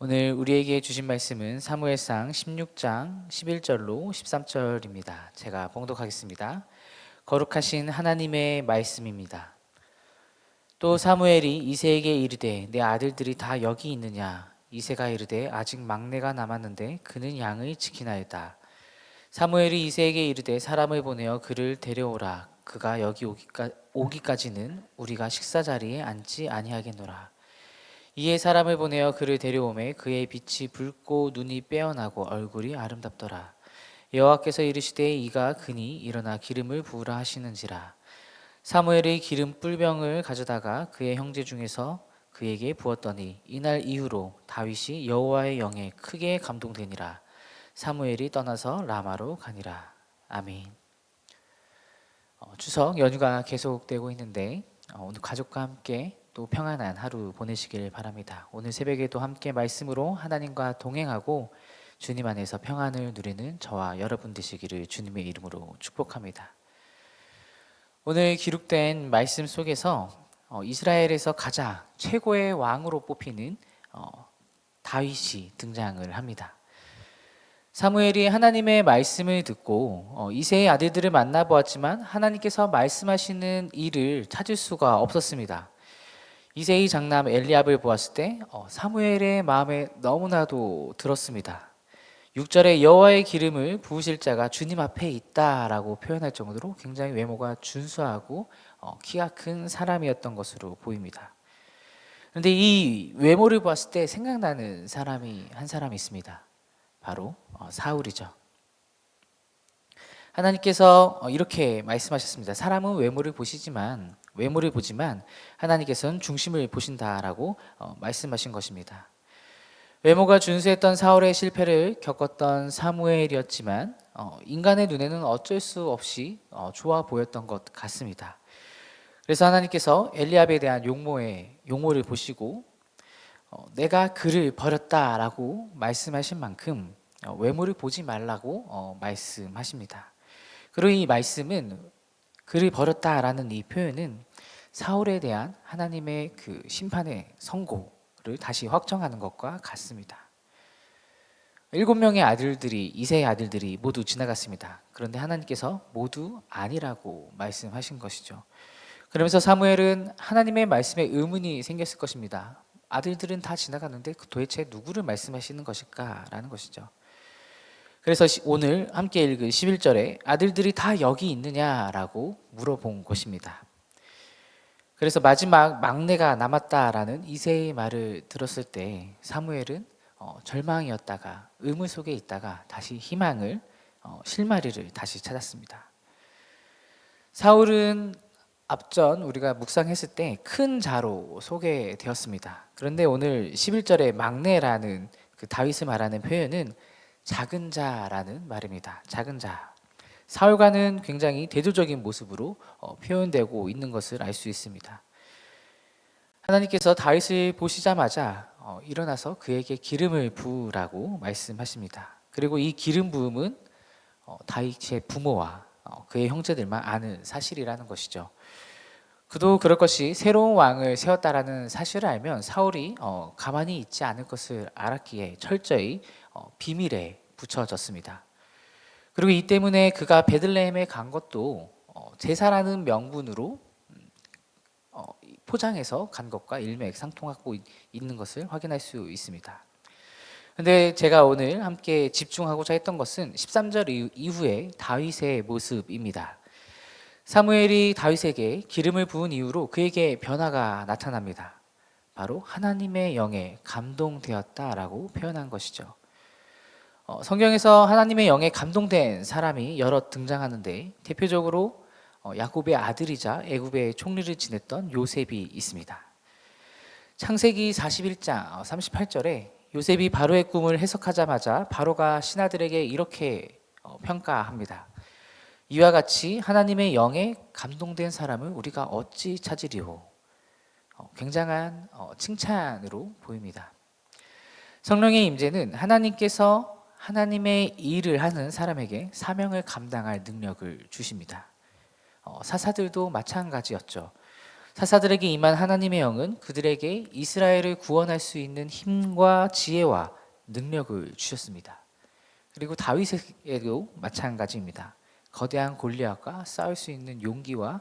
오늘 우리에게 주신 말씀은 사무엘상 16장 11절로 13절입니다. 제가 봉독하겠습니다. 거룩하신 하나님의 말씀입니다. 또 사무엘이 이새에게 이르되 내 아들들이 다 여기 있느냐? 이새가 이르되 아직 막내가 남았는데 그는 양을 지키나이다. 사무엘이 이새에게 이르되 사람을 보내어 그를 데려오라. 그가 여기 오기까지는 우리가 식사 자리에 앉지 아니하겠노라. 이에 사람을 보내어 그를 데려오매 그의 빛이 붉고 눈이 빼어나고 얼굴이 아름답더라. 여호와께서 이르시되 이가 그니 일어나 기름을 부으라 하시는지라. 사무엘이 기름 뿔병을 가져다가 그의 형제 중에서 그에게 부었더니 이날 이후로 다윗이 여호와의 영에 크게 감동되니라. 사무엘이 떠나서 라마로 가니라. 아멘. 추석 연휴가 계속되고 있는데 오늘 가족과 함께 또 평안한 하루 보내시길 바랍니다. 오늘 새벽에도 함께 말씀으로 하나님과 동행하고 주님 안에서 평안을 누리는 저와 여러분 되시기를 주님의 이름으로 축복합니다. 오늘 기록된 말씀 속에서 이스라엘에서 가장 최고의 왕으로 뽑히는 다윗이 등장을 합니다. 사무엘이 하나님의 말씀을 듣고 이새의 아들들을 만나보았지만 하나님께서 말씀하시는 일을 찾을 수가 없었습니다. 이새의 장남 엘리압을 보았을 때 사무엘의 마음에 너무나도 들었습니다. 6절에 여호와의 기름을 부으실 자가 주님 앞에 있다라고 표현할 정도로 굉장히 외모가 준수하고 키가 큰 사람이었던 것으로 보입니다. 그런데 이 외모를 보았을 때 생각나는 사람이 한 사람 있습니다. 바로 사울이죠. 하나님께서 이렇게 말씀하셨습니다. 사람은 외모를 보지만 하나님께서는 중심을 보신다라고 말씀하신 것입니다. 외모가 준수했던 사울의 실패를 겪었던 사무엘이었지만 인간의 눈에는 어쩔 수 없이 좋아 보였던 것 같습니다. 그래서 하나님께서 엘리압에 대한 용모를 보시고 내가 그를 버렸다라고 말씀하신 만큼 외모를 보지 말라고 말씀하십니다. 그리고 이 말씀은 그를 버렸다라는 이 표현은 사울에 대한 하나님의 그 심판의 선고를 다시 확정하는 것과 같습니다. 7명의 아들들이 이새의 아들들이 모두 지나갔습니다. 그런데 하나님께서 모두 아니라고 말씀하신 것이죠. 그러면서 사무엘은 하나님의 말씀에 의문이 생겼을 것입니다. 아들들은 다 지나갔는데 도대체 누구를 말씀하시는 것일까라는 것이죠. 그래서 오늘 함께 읽은 11절에 아들들이 다 여기 있느냐라고 물어본 것입니다. 그래서 마지막 막내가 남았다라는 이새의 말을 들었을 때 사무엘은 절망이었다가 의문 속에 있다가 다시 희망을 실마리를 다시 찾았습니다. 사울은 앞전 우리가 묵상했을 때 큰 자로 소개되었습니다. 그런데 오늘 11절에 막내라는 그 다윗을 말하는 표현은 작은 자라는 말입니다. 작은 자. 사울과는 굉장히 대조적인 모습으로 표현되고 있는 것을 알 수 있습니다. 하나님께서 다윗을 보시자마자 일어나서 그에게 기름을 부으라고 말씀하십니다. 그리고 이 기름 부음은 다윗의 부모와 그의 형제들만 아는 사실이라는 것이죠. 그도 그럴 것이 새로운 왕을 세웠다라는 사실을 알면 사울이 가만히 있지 않을 것을 알았기에 철저히 비밀에 붙여졌습니다. 그리고 이 때문에 그가 베들레헴에 간 것도 제사라는 명분으로 포장해서 간 것과 일맥상통하고 있는 것을 확인할 수 있습니다. 근데 제가 오늘 함께 집중하고자 했던 것은 13절 이후의 다윗의 모습입니다. 사무엘이 다윗에게 기름을 부은 이후로 그에게 변화가 나타납니다. 바로 하나님의 영에 감동되었다라고 표현한 것이죠. 성경에서 하나님의 영에 감동된 사람이 여러 등장하는데 대표적으로 야곱의 아들이자 애굽의 총리를 지냈던 요셉이 있습니다. 창세기 41장 38절에 요셉이 바로의 꿈을 해석하자마자 바로가 신하들에게 이렇게 평가합니다. 이와 같이 하나님의 영에 감동된 사람을 우리가 어찌 찾으리오. 굉장한 칭찬으로 보입니다. 성령의 임재는 하나님께서 하나님의 일을 하는 사람에게 사명을 감당할 능력을 주십니다. 사사들도 마찬가지였죠. 사사들에게 임한 하나님의 영은 그들에게 이스라엘을 구원할 수 있는 힘과 지혜와 능력을 주셨습니다. 그리고 다윗에게도 마찬가지입니다. 거대한 골리앗과 싸울 수 있는 용기와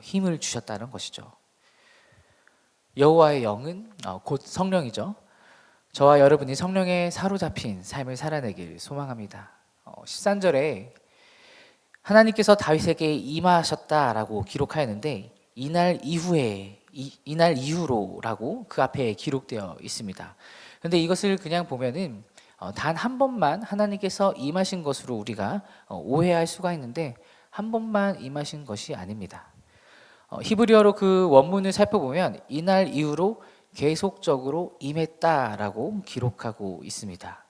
힘을 주셨다는 것이죠. 여호와의 영은 곧 성령이죠. 저와 여러분이 성령에 사로잡힌 삶을 살아내길 소망합니다. 13절에 하나님께서 다윗에게 임하셨다라고 기록하였는데 이날 이후에 이날 이후로라고 그 앞에 기록되어 있습니다. 그런데 이것을 그냥 보면은 단 한 번만 하나님께서 임하신 것으로 우리가 오해할 수가 있는데 한 번만 임하신 것이 아닙니다. 히브리어로 그 원문을 살펴보면 이날 이후로 계속적으로 임했다라고 기록하고 있습니다.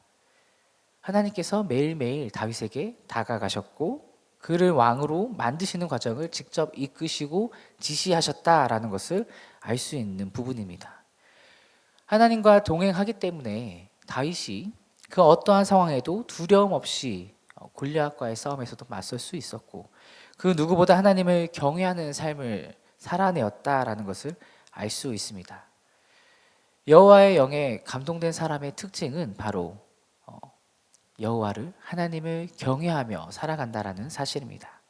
하나님께서 매일매일 다윗에게 다가가셨고 그를 왕으로 만드시는 과정을 직접 이끄시고 지시하셨다라는 것을 알 수 있는 부분입니다. 하나님과 동행하기 때문에 다윗이 그 어떠한 상황에도 두려움 없이 골리앗과의 싸움에서도 맞설 수 있었고 그 누구보다 하나님을 경외하는 삶을 살아내었다라는 것을 알 수 있습니다. 여호와의 영에 감동된 사람의 특징은 바로 여호와를 하나님을 경외하며 살아간다라는 사실입니다.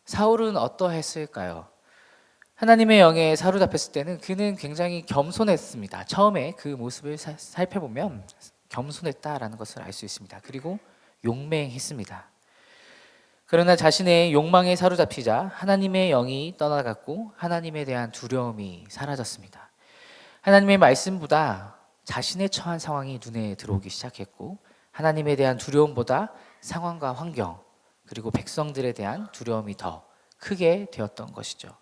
사울은 어떠했을까요? 하나님의 영에 사로잡혔을 때는 그는 굉장히 겸손했습니다. 처음에 그 모습을 살펴보면 겸손했다라는 것을 알 수 있습니다. 그리고 용맹했습니다. 그러나 자신의 욕망에 사로잡히자 하나님의 영이 떠나갔고 하나님에 대한 두려움이 사라졌습니다. 하나님의 말씀보다 자신의 처한 상황이 눈에 들어오기 시작했고 하나님에 대한 두려움보다 상황과 환경 그리고 백성들에 대한 두려움이 더 크게 되었던 것이죠.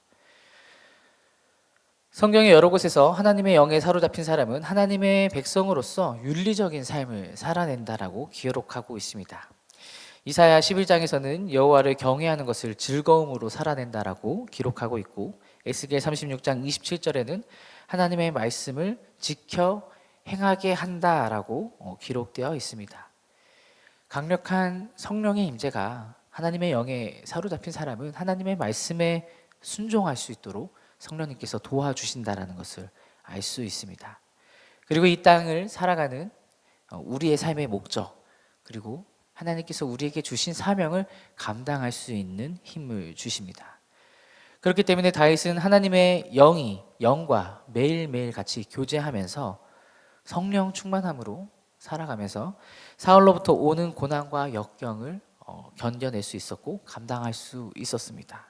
성경의 여러 곳에서 하나님의 영에 사로잡힌 사람은 하나님의 백성으로서 윤리적인 삶을 살아낸다라고 기록하고 있습니다. 이사야 11장에서는 여호와를 경외하는 것을 즐거움으로 살아낸다라고 기록하고 있고 에스겔 36장 27절에는 하나님의 말씀을 지켜 행하게 한다라고 기록되어 있습니다. 강력한 성령의 임재가 하나님의 영에 사로잡힌 사람은 하나님의 말씀에 순종할 수 있도록 성령님께서 도와주신다라는 것을 알 수 있습니다. 그리고 이 땅을 살아가는 우리의 삶의 목적 그리고 하나님께서 우리에게 주신 사명을 감당할 수 있는 힘을 주십니다. 그렇기 때문에 다윗은 하나님의 영과 매일매일 같이 교제하면서 성령 충만함으로 살아가면서 사울로부터 오는 고난과 역경을 견뎌낼 수 있었고 감당할 수 있었습니다.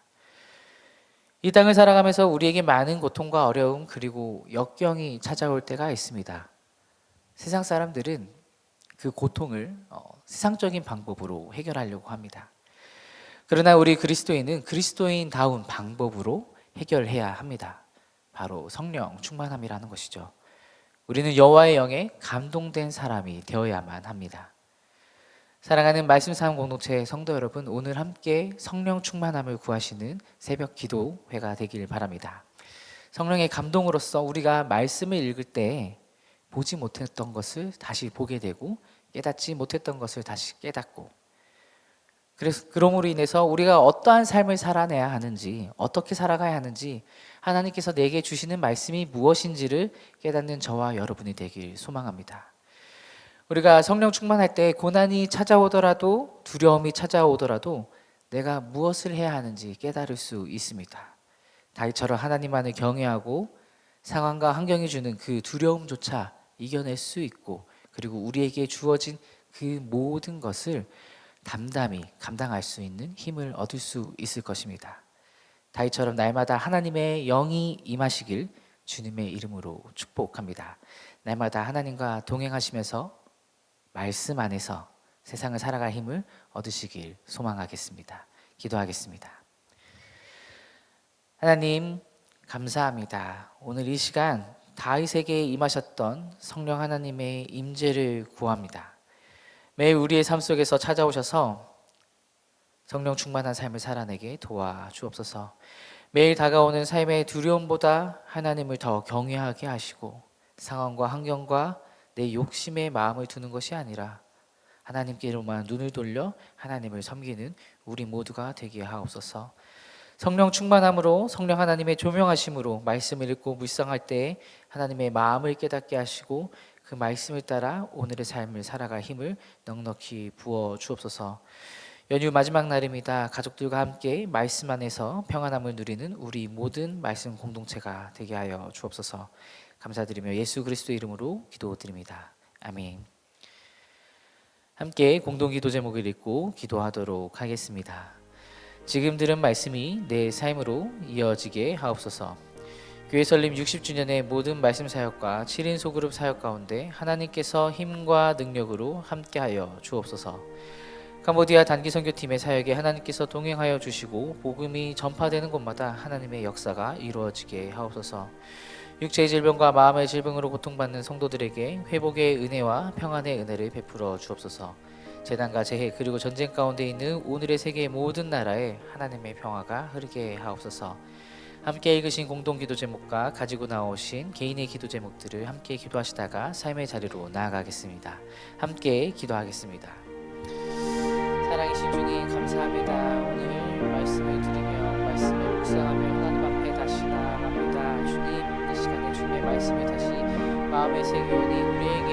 이 땅을 살아가면서 우리에게 많은 고통과 어려움 그리고 역경이 찾아올 때가 있습니다. 세상 사람들은 그 고통을 세상적인 방법으로 해결하려고 합니다. 그러나 우리 그리스도인은 그리스도인다운 방법으로 해결해야 합니다. 바로 성령 충만함이라는 것이죠. 우리는 여호와의 영에 감동된 사람이 되어야만 합니다. 사랑하는 말씀 사람 공동체 성도 여러분, 오늘 함께 성령 충만함을 구하시는 새벽 기도회가 되길 바랍니다. 성령의 감동으로써 우리가 말씀을 읽을 때 보지 못했던 것을 다시 보게 되고 깨닫지 못했던 것을 다시 깨닫고 그러므로 인해서 우리가 어떠한 삶을 살아내야 하는지 어떻게 살아가야 하는지 하나님께서 내게 주시는 말씀이 무엇인지를 깨닫는 저와 여러분이 되길 소망합니다. 우리가 성령 충만할 때 고난이 찾아오더라도 두려움이 찾아오더라도 내가 무엇을 해야 하는지 깨달을 수 있습니다. 다윗처럼 하나님만을 경외하고 상황과 환경이 주는 그 두려움조차 이겨낼 수 있고 그리고 우리에게 주어진 그 모든 것을 담담히 감당할 수 있는 힘을 얻을 수 있을 것입니다. 다윗처럼 날마다 하나님의 영이 임하시길 주님의 이름으로 축복합니다. 날마다 하나님과 동행하시면서 말씀 안에서 세상을 살아갈 힘을 얻으시길 소망하겠습니다. 기도하겠습니다. 하나님 감사합니다. 오늘 이 시간 다윗에게 임하셨던 성령 하나님의 임재를 구합니다. 매일 우리의 삶 속에서 찾아오셔서 성령 충만한 삶을 살아내게 도와주옵소서. 매일 다가오는 삶의 두려움보다 하나님을 더 경외하게 하시고 상황과 환경과 내 욕심의 마음을 두는 것이 아니라 하나님께로만 눈을 돌려 하나님을 섬기는 우리 모두가 되게 하옵소서. 성령 충만함으로 성령 하나님의 조명하심으로 말씀을 읽고 묵상할 때 하나님의 마음을 깨닫게 하시고 그 말씀을 따라 오늘의 삶을 살아갈 힘을 넉넉히 부어 주옵소서. 연휴 마지막 날입니다. 가족들과 함께 말씀 안에서 평안함을 누리는 우리 모든 말씀 공동체가 되게 하여 주옵소서. 감사드리며 예수 그리스도의 이름으로 기도드립니다. 아멘. 함께 공동기도 제목을 읽고 기도하도록 하겠습니다. 지금 들은 말씀이 내 삶으로 이어지게 하옵소서. 교회 설립 60주년의 모든 말씀 사역과 7인 소그룹 사역 가운데 하나님께서 힘과 능력으로 함께하여 주옵소서. 캄보디아 단기 선교팀의 사역에 하나님께서 동행하여 주시고 복음이 전파되는 곳마다 하나님의 역사가 이루어지게 하옵소서. 육체의 질병과 마음의 질병으로 고통받는 성도들에게 회복의 은혜와 평안의 은혜를 베풀어 주옵소서. 재난과 재해 그리고 전쟁 가운데 있는 오늘의 세계의 모든 나라에 하나님의 평화가 흐르게 하옵소서. 함께 읽으신 공동기도 제목과 가지고 나오신 개인의 기도 제목들을 함께 기도하시다가 삶의 자리로 나아가겠습니다. 함께 기도하겠습니다. 사랑이신 주님 감사합니다. 오늘 말씀을 들으며 말씀을 묵상하며 하나님 앞에 다시 나아갑니다. 주님 이 시간에 주님의 말씀을 다시 마음에 새겨오니 우리에게